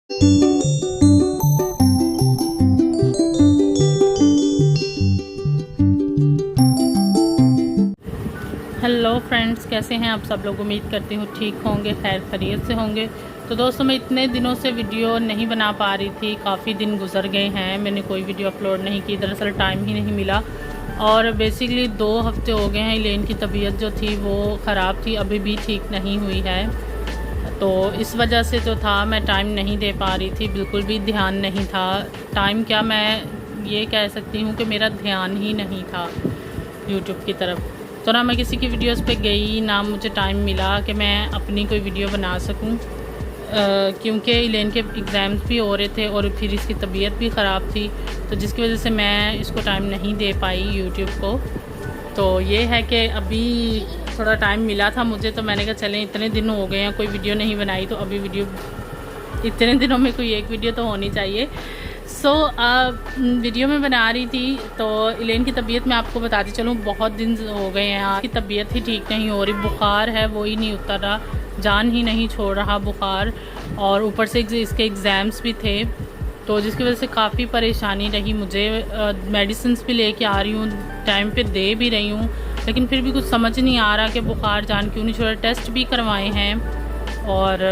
Hello friends, कैसे हैं आप सब लोग। उम्मीद करती हूँ ठीक होंगे, खैर खैरियत से होंगे। तो दोस्तों, मैं इतने दिनों से वीडियो नहीं बना पा रही थी, काफ़ी दिन गुजर गए हैं, मैंने कोई वीडियो अपलोड नहीं की। दरअसल टाइम ही नहीं मिला और बेसिकली 2 हफ्ते हो गए हैं। इलेन की तबीयत जो थी वो ख़राब थी, अभी भी ठीक नहीं हुई है। तो इस वजह से जो था मैं टाइम नहीं दे पा रही थी, बिल्कुल भी ध्यान नहीं था। टाइम क्या, मैं ये कह सकती हूँ कि मेरा ध्यान ही नहीं था यूट्यूब की तरफ। तो ना मैं किसी की वीडियोस पे गई, ना मुझे टाइम मिला कि मैं अपनी कोई वीडियो बना सकूं, क्योंकि इलेन के एग्ज़ाम्स भी हो रहे थे और फिर इसकी तबीयत भी ख़राब थी, तो जिसकी वजह से मैं इसको टाइम नहीं दे पाई यूट्यूब को। तो ये है कि अभी थोड़ा टाइम मिला था मुझे, तो मैंने कहा चलें, इतने दिन हो गए हैं कोई वीडियो नहीं बनाई, तो अभी वीडियो, इतने दिनों में कोई एक वीडियो तो होनी चाहिए। वीडियो में बना रही थी। तो इलेन की तबीयत मैं आपको बताती चलूँ, बहुत दिन हो गए हैं की तबीयत ही ठीक नहीं हो रही। बुखार है वो ही नहीं उतर रहा, जान ही नहीं छोड़ रहा बुखार, और ऊपर से इसके एग्ज़ाम्स भी थे, तो जिसकी वजह से काफ़ी परेशानी रही मुझे। मेडिसिन भी लेके आ रही हूँ, टाइम पे दे भी रही हूँ, लेकिन फिर भी कुछ समझ नहीं आ रहा कि बुखार जान क्यों नहीं छोड़ रहा। टेस्ट भी करवाए हैं, और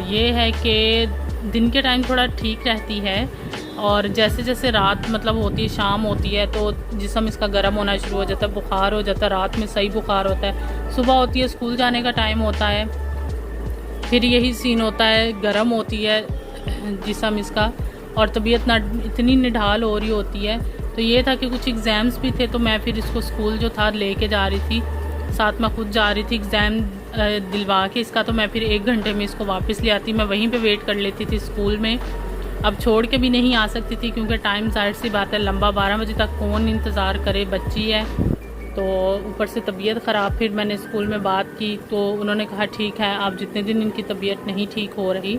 ये है कि दिन के टाइम थोड़ा ठीक रहती है, और जैसे जैसे रात मतलब होती है, शाम होती है, तो जिस्म इसका गर्म होना शुरू हो जाता है, बुखार हो जाता है। रात में सही बुखार होता है, सुबह होती है, स्कूल जाने का टाइम होता है, फिर यही सीन होता है, गर्म होती है जिस्म इसका, और तबीयत ना इतनी निढाल हो रही होती है। तो ये था कि कुछ एग्ज़ाम्स भी थे, तो मैं फिर इसको स्कूल जो था लेके जा रही थी, साथ में खुद जा रही थी एग्ज़ाम दिलवा के इसका। तो मैं फिर 1 घंटे में इसको वापस ले आती, मैं वहीं पे वेट कर लेती थी स्कूल में। अब छोड़ के भी नहीं आ सकती थी, क्योंकि टाइम जाहिर सी बात है लंबा, 12 बजे तक कौन इंतज़ार करे, बच्ची है। तो ऊपर से तबीयत ख़राब, फिर मैंने स्कूल में बात की, तो उन्होंने कहा ठीक है, आप जितने दिन इनकी तबीयत नहीं ठीक हो रही,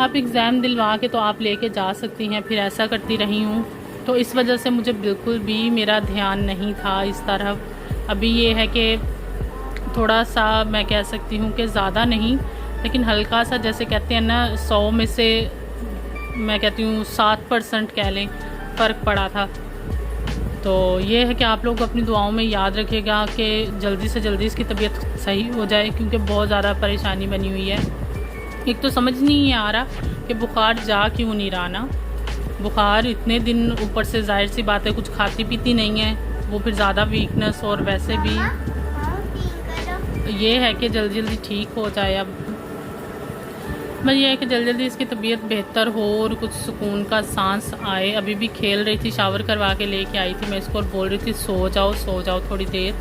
आप एग्ज़ाम दिलवा के तो आप लेके जा सकती हैं। फिर ऐसा करती रही हूँ, तो इस वजह से मुझे बिल्कुल भी मेरा ध्यान नहीं था इस तरफ। अभी ये है कि थोड़ा सा मैं कह सकती हूँ कि ज़्यादा नहीं, लेकिन हल्का सा, जैसे कहते हैं ना, 100 में से मैं कहती हूँ 7% कह लें, फ़र्क पड़ा था। तो ये है कि आप लोग अपनी दुआओं में याद रखिएगा कि जल्दी से जल्दी इसकी तबीयत सही हो जाए, क्योंकि बहुत ज़्यादा परेशानी बनी हुई है। एक तो समझ नहीं आ रहा कि बुखार जा क्यों नहीं रहा ना। बुखार इतने दिन, ऊपर से जाहिर सी बात है कुछ खाती पीती नहीं है, वो फिर ज़्यादा वीकनेस, और वैसे भी ये है कि जल्दी जल्दी ठीक हो जाए। अब बस ये है कि जल्दी जल्दी इसकी तबीयत बेहतर हो और कुछ सुकून का सांस आए। अभी भी खेल रही थी, शावर करवा के लेके आई थी मैं इसको, और बोल रही थी सो जाओ थोड़ी देर।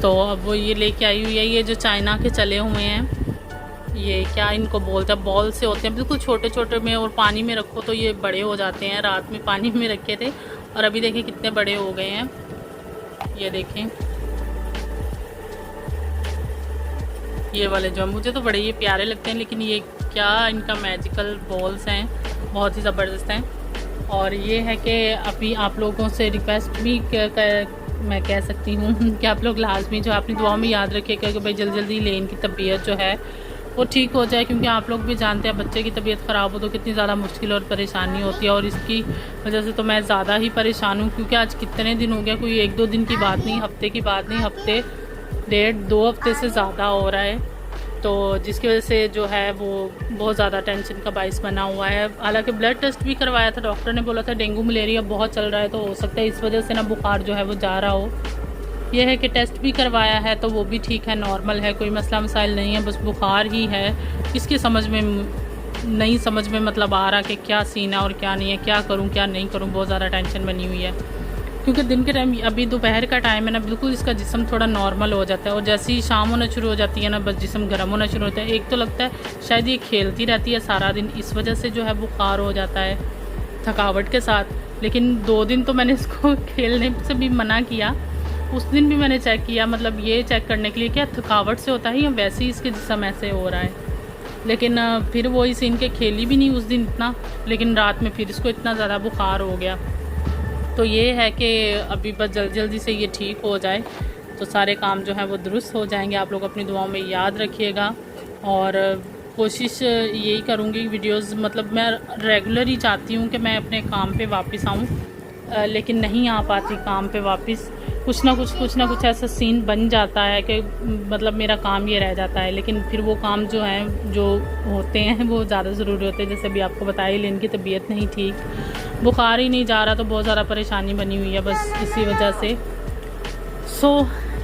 तो अब वो ये लेके आई हुई है, ये जो चाइना के चले हुए हैं, ये क्या इनको बोलते हैं, बॉल से होते हैं, बिल्कुल छोटे छोटे में, और पानी में रखो तो ये बड़े हो जाते हैं। रात में पानी में रखे थे और अभी देखें कितने बड़े हो गए हैं। ये देखें, ये वाले जो मुझे तो बड़े ये प्यारे लगते हैं, लेकिन ये क्या इनका मैजिकल बॉल्स हैं, बहुत ही ज़बरदस्त हैं। और ये है कि अभी आप लोगों से रिक्वेस्ट भी मैं कह सकती हूँ कि आप लोग लाजमी जो अपनी दुआ में याद रखिएगा कि भाई जल्दी जल्दी लेन की तबीयत जो है वो ठीक हो जाए, क्योंकि आप लोग भी जानते हैं बच्चे की तबीयत ख़राब हो तो कितनी ज़्यादा मुश्किल और परेशानी होती है। और इसकी वजह से तो मैं ज़्यादा ही परेशान हूँ, क्योंकि आज कितने दिन हो गया, कोई 1-2 दिन की बात नहीं, हफ्ते की बात नहीं, हफ्ते 1.5-2 हफ्ते से ज़्यादा हो रहा है। तो जिसकी वजह से जो है वो बहुत ज़्यादा टेंशन का बाइस बना हुआ है। हालांकि ब्लड टेस्ट भी करवाया था, डॉक्टर ने बोला था डेंगू मलेरिया बहुत चल रहा है, तो हो सकता है इस वजह से ना बुखार जो है वो जा रहा हो। यह है कि टेस्ट भी करवाया है तो वो भी ठीक है, नॉर्मल है, कोई मसला मसाइल नहीं है, बस बुखार ही है। इसकी समझ में मतलब आ रहा कि क्या सीन है और क्या नहीं है, क्या करूं क्या नहीं करूं, बहुत ज़्यादा टेंशन बनी हुई है। क्योंकि दिन के टाइम, अभी दोपहर का टाइम है ना, बिल्कुल इसका जिस्म थोड़ा नॉर्मल हो जाता है, और जैसे ही शाम होना शुरू हो जाती है ना, बस जिस्म गर्म होना शुरू होता है। एक तो लगता है शायद ये खेलती रहती है सारा दिन, इस वजह से जो है बुखार हो जाता है थकावट के साथ। लेकिन 2 दिन तो मैंने इसको खेलने से भी मना किया, उस दिन भी मैंने चेक किया, मतलब ये चेक करने के लिए क्या थकावट से होता है या वैसे ही इसके जिस्म ऐसे हो रहा है। लेकिन फिर वो इस इनके खेली भी नहीं उस दिन इतना, लेकिन रात में फिर इसको इतना ज़्यादा बुखार हो गया। तो ये है कि अभी बस जल्दी से ये ठीक हो जाए तो सारे काम जो हैं वो दुरुस्त हो जाएंगे। आप लोग अपनी दुआओं में याद रखिएगा। और कोशिश यही करूँगी वीडियोस, मतलब मैं रेगुलर ही चाहती हूँ कि मैं अपने काम पे वापस आऊँ, लेकिन नहीं आ पाती काम पे वापस। कुछ ना कुछ ऐसा सीन बन जाता है कि मतलब मेरा काम ये रह जाता है, लेकिन फिर वो काम जो हैं जो होते हैं वो ज़्यादा ज़रूरी होते हैं। जैसे अभी आपको बताया लेन की तबीयत नहीं ठीक, बुखार ही नहीं जा रहा, तो बहुत ज़्यादा परेशानी बनी हुई है बस इसी वजह से। सो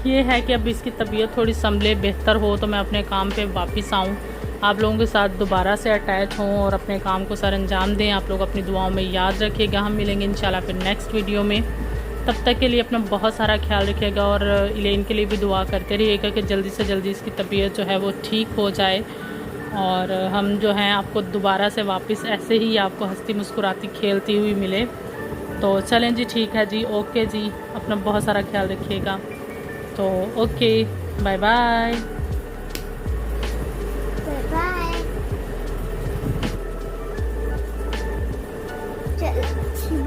ये है कि अब इसकी तबीयत थोड़ी संभले, बेहतर हो तो मैं अपने काम पे वापस आऊँ, आप लोगों के साथ दोबारा से अटैच हों और अपने काम को सर अंजाम दें। आप लोग अपनी दुआओं में याद रखिएगा। हम मिलेंगे इंशाल्लाह फिर नेक्स्ट वीडियो में। तब तक के लिए अपना बहुत सारा ख्याल रखिएगा और इलेन के लिए भी दुआ करते रहिएगा कि जल्दी से जल्दी इसकी तबीयत जो है वो ठीक हो जाए, और हम जो हैं आपको दोबारा से वापस ऐसे ही आपको हंसती मुस्कुराती खेलती हुई मिले। तो चलें जी, ठीक है जी, ओके जी, अपना बहुत सारा ख्याल रखिएगा। तो ओके, बाय बाय।